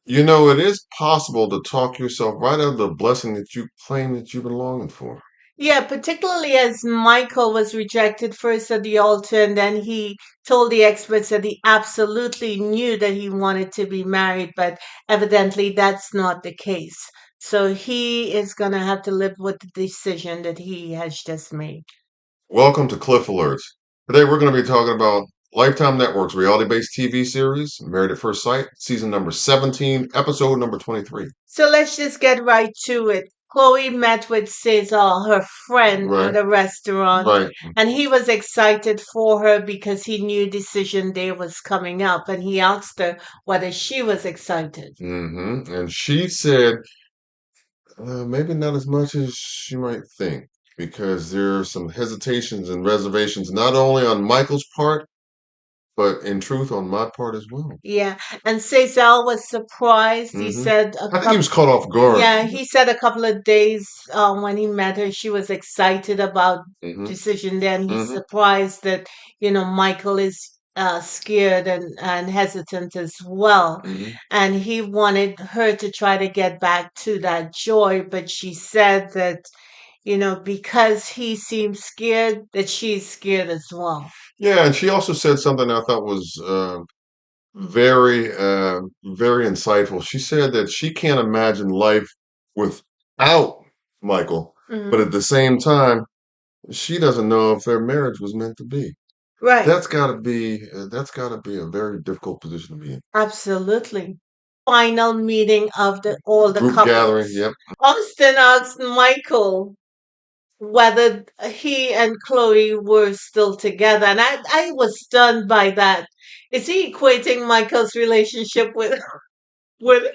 It is possible to talk yourself right out of the blessing that you claim that you've been longing for. Yeah, particularly as Michael was rejected first at the altar, and then he told the experts that he absolutely knew that he wanted to be married, but evidently that's not the case. So he is going to have to live with the decision that he has just made. Welcome to Cliff Alerts. Today we're going to be talking about Lifetime Network's reality-based TV series, Married at First Sight, season number 17, episode number 23. So let's just get right to it. Chloe met with Cesar, her friend, at Right, a restaurant, right. and he was excited for her because he knew decision day was coming up, and he asked her whether she was excited. And she said, maybe not as much as she might think, because there are some hesitations and reservations, not only on Michael's part, but in truth on my part as well. Yeah, and Cesar was surprised. He hmm said a I think he couple. was caught off guard. Yeah, he said a couple of days when he met her, she was excited about hmm decision. Then he's hmm surprised that Michael is scared and hesitant as well, hmm and he wanted her to try to get back to that joy, but she said that because he seems scared, that she's scared as well. Yeah, and she also said something I thought was very insightful. She said that she can't imagine life without Michael, but Hmm. at the same time, she doesn't know if their marriage was meant to be. Right. That's got to be a very difficult position to be in. Absolutely. Final meeting of all the Group gathering, couples. yep. Austin asked Michael whether he and Chloe were still together, and I was stunned by that. Is he equating Michael's relationship with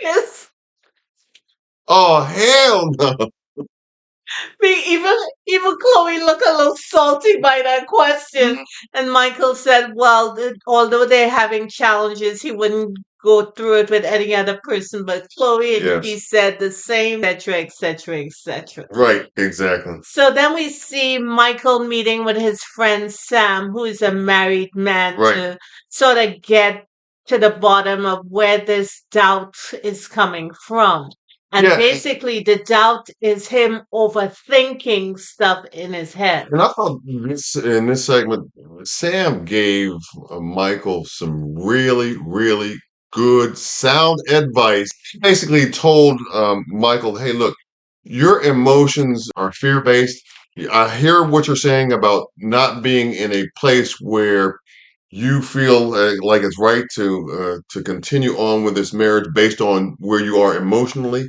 his? Oh hell no! Even Chloe looked a little salty by that question, Mhm. and Michael said, "Well, although they're having challenges, he wouldn't go through it with any other person but Chloe." And she Yes, said the same, etc., etc., etc. right, exactly. So then we see Michael meeting with his friend Sam, who is a married man, Right. to sort of get to the bottom of where this doubt is coming from. And Yeah, basically, the doubt is him overthinking stuff in his head. and I thought in this segment, Sam gave Michael some really, really good, sound advice. He basically told Michael, "Hey, look, your emotions are fear-based. I hear what you're saying about not being in a place where you feel like it's right to continue on with this marriage based on where you are emotionally.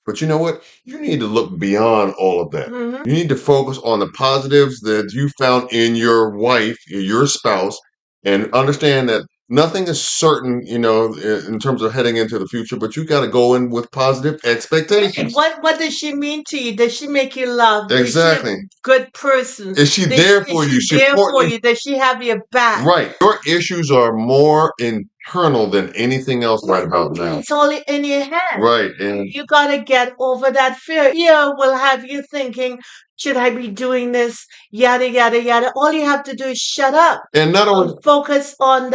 But you know what? You need to look beyond all of that. Hmm. You need to focus on the positives that you found in your wife, in your spouse, and understand that nothing is certain, in terms of heading into the future, but you got to go in with positive expectations. What does she mean to you? Does she make you laugh? Is she a Exactly. good person? Is she there Is for you, she there for supporting you? Does she have your back? Right. Your issues are more internal than anything else right about now. It's all in your head. Right. And You gotta get over that fear. Fear will have you thinking, should I be doing this? Yada yada yada. All you have to do is shut up. and not only Focus on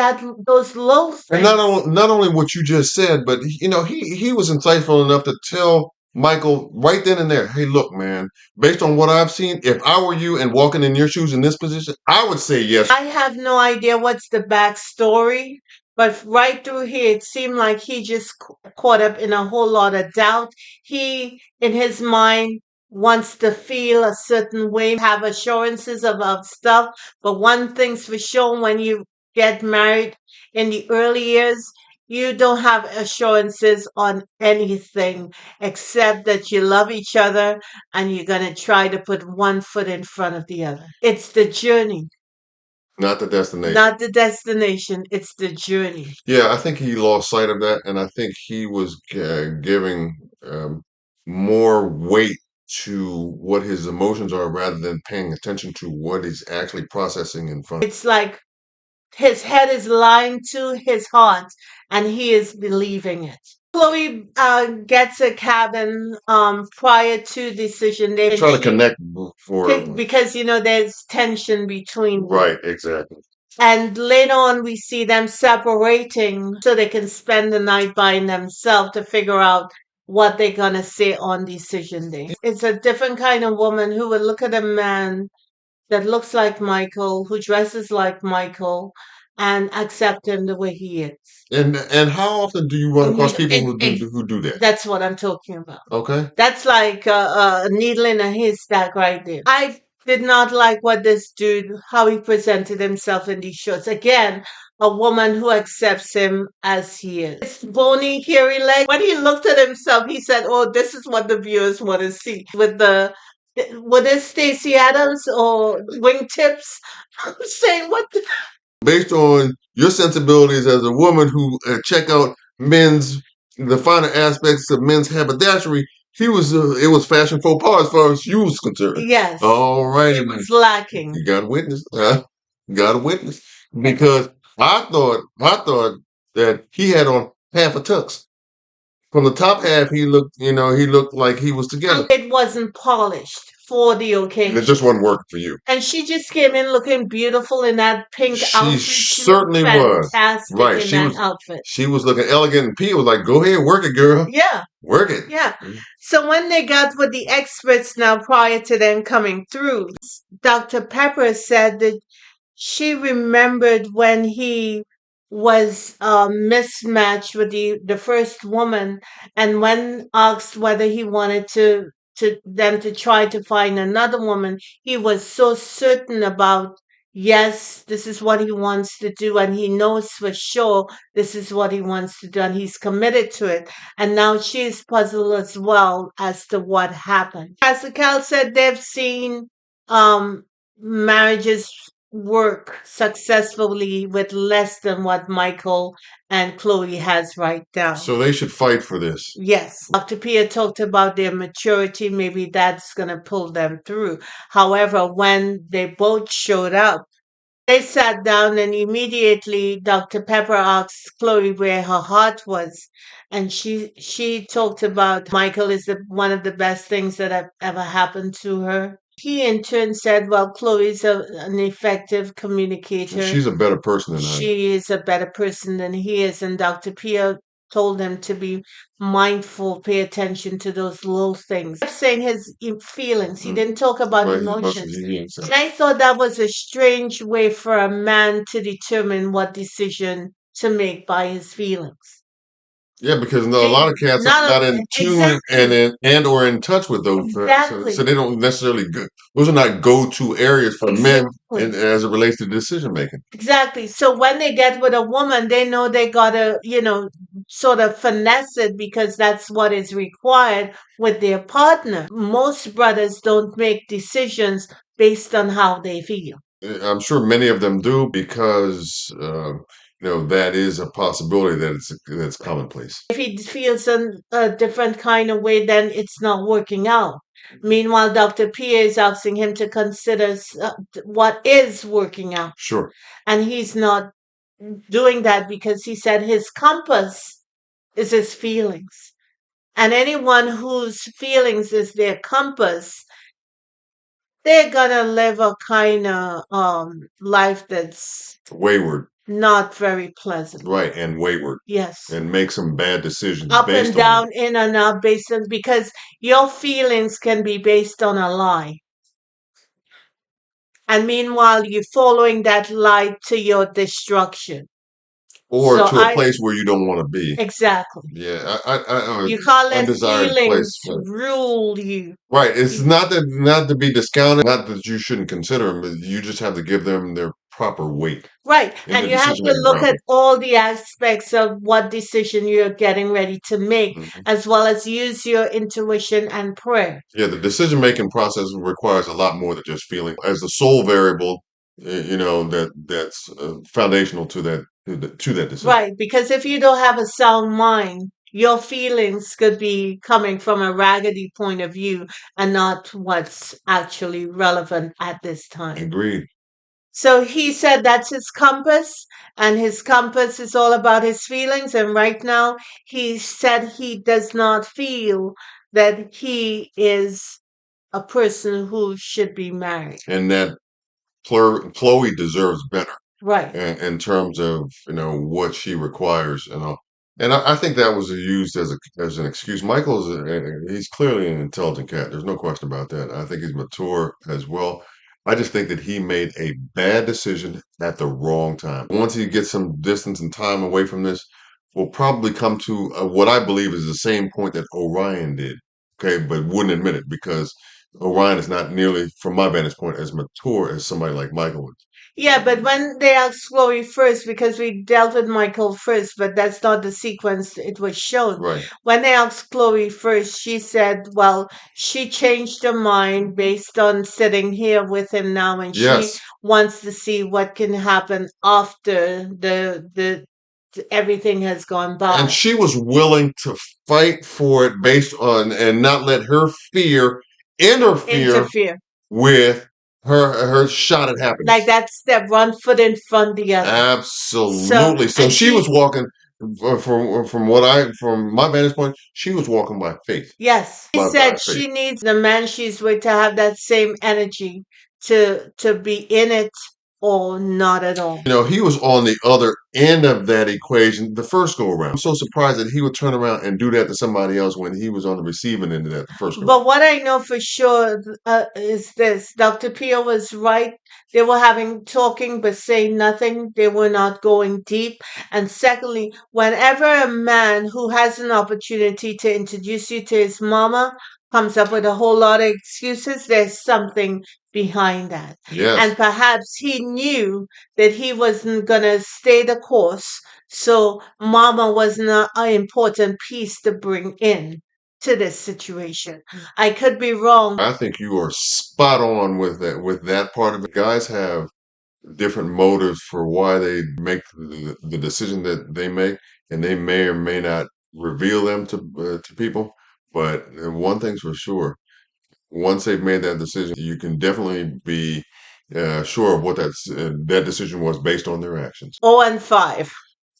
those low and things. not only what you just said, but he was insightful enough to tell Michael right then and there, hey, look, man, based on what I've seen, if I were you and walking in your shoes in this position, I would say yes. I have no idea what's the backstory, but right through here, it seemed like he just caught up in a whole lot of doubt. He, in his mind, wants to feel a certain way, have assurances about stuff. But one thing's for sure, when you get married in the early years, you don't have assurances on anything except that you love each other and you're going to try to put one foot in front of the other. It's the journey. Not the destination. Not the destination, it's the journey. Yeah, I think he lost sight of that, and I think he was giving more weight to what his emotions are rather than paying attention to what he's actually processing in front. It's like his head is lying to his heart and he is believing it. Chloe gets a cabin prior to decision day. Try to connect before. Because there's tension between them. Right, exactly. And later on, we see them separating so they can spend the night by themselves to figure out what they're going to say on decision day. It's a different kind of woman who would look at a man that looks like Michael, who dresses like Michael, and accept him the way he is. And how often do you run across people who do that? That's what I'm talking about. Okay. That's like a needle in a haystack right there. I did not like what this dude, how he presented himself in these shows. Again, a woman who accepts him as he is. His bony, hairy leg. When he looked at himself, he said, "Oh, this is what the viewers want to see." With the what is Stacey Adams or wingtips? I'm saying what the Based on your sensibilities as a woman who check out the finer aspects of men's haberdashery, it was fashion faux pas as far as you was concerned. yes, All righty, it was lacking. you got a witness. Got a witness because I thought that he had on half a tux. From the top half, he looked like he was together. It wasn't polished for the occasion. It just wasn't working for you. And she just came in looking beautiful in that pink outfit. She certainly was. fantastic Right. in that outfit. She was looking elegant, and P was like, "Go ahead, work it, girl. Yeah, Work it." yeah. So when they got with the experts now prior to them coming through, Dr. Pepper said that she remembered when he was mismatched with the first woman, and when asked whether he wanted to them to try to find another woman, he was so certain about yes, this is what he wants to do, and he knows for sure this is what he wants to do, and he's committed to it. And now she's puzzled as well as to what happened. Pastor Cal said they've seen um marriages work successfully with less than what Michael and Chloe has right now. So they should fight for this. Yes. Dr. Pia talked about their maturity. Maybe that's going to pull them through. However, when they both showed up, they sat down and immediately Dr. Pepper asked Chloe where her heart was. And she talked about Michael is one of the best things that have ever happened to her. He in turn said, well, Chloe's an effective communicator. She's a better person than I am. She is a better person than he is. And Dr. Pia told him to be mindful, pay attention to those little things. Saying his feelings. He didn't talk about emotions. And I thought that was a strange way for a man to determine what decision to make by his feelings. Yeah, because a lot of cats are not in tune and or in touch with those, so they don't necessarily those are not go-to areas for men as it relates to decision making. Exactly. So when they get with a woman, they know they gotta, sort of finesse it because that's what is required with their partner. Most brothers don't make decisions based on how they feel. I'm sure many of them do because that is a possibility that's commonplace. If he feels a different kind of way, then it's not working out. Meanwhile, Dr. P is asking him to consider what is working out. Sure. And he's not doing that because he said his compass is his feelings. And anyone whose feelings is their compass, they're gonna live a kind of life that's wayward, not very pleasant. Right, and wayward. Yes. And make some bad decisions Up based and down, in and out, based on because your feelings can be based on a lie. And meanwhile, you're following that lie to your destruction. Or to a place where you don't want to be. Exactly. Yeah, you can't let feelings rule you. Right. It's not to be discounted, not that you shouldn't consider them, but you just have to give them their proper weight. Right. And you have to look at all the aspects of what decision you're getting ready to make, as well as use your intuition and prayer. Yeah, the decision making process requires a lot more than just feeling. As the sole variable, that's foundational to that decision. Right. Because if you don't have a sound mind, your feelings could be coming from a raggedy point of view and not what's actually relevant at this time. Agreed. So he said that's his compass, and his compass is all about his feelings. And right now, he said he does not feel that he is a person who should be married. And that Chloe deserves better. Right. in terms of what she requires and all. And I think that was used as an excuse. Michael's he's clearly an intelligent cat. There's no question about that. I think he's mature as well. I just think that he made a bad decision at the wrong time. Once he gets some distance and time away from this, we'll probably come to what I believe is the same point that Orion did. Okay, but wouldn't admit it because Orion is not nearly, from my vantage point, as mature as somebody like Michael is. Yeah, but when they asked Chloe first, because we dealt with Michael first, but that's not the sequence it was shown. Right. When they asked Chloe first, she said, well, she changed her mind based on sitting here with him now, and she Yes. wants to see what can happen after the everything has gone And by. she was willing to fight for it based on and not let her fear interfere Interfere. with her shot at happiness. Like that step, one foot in front the other. Absolutely. So And she was walking from my vantage point, she was walking by faith. yes, she By said faith. she needs the man she's with to have that same energy to be in it or not at all. He was on the other end of that equation the first go around. I'm so surprised that he would turn around and do that to somebody else when he was on the receiving end of that the first go But around. what I know for sure is this: Dr. Pio was right. They were having talking but saying nothing. They were not going deep. And secondly, whenever a man who has an opportunity to introduce you to his mama comes up with a whole lot of excuses, there's something behind that. Yes. And perhaps he knew that he wasn't going to stay the course. So mama was not an important piece to bring in to this situation. I could be wrong. I think you are spot on with that part of it. Guys have different motives for why they make the decision that they make, and they may or may not reveal them to people. But one thing's for sure: once they've made that decision, you can definitely be sure of what that decision was based on their actions. 0-5.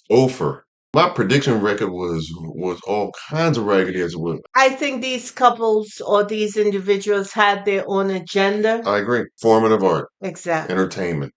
Ofer. My prediction record was all kinds of raggedy as well. I think these couples or these individuals had their own agenda. I agree. Formative art, Exactly. entertainment.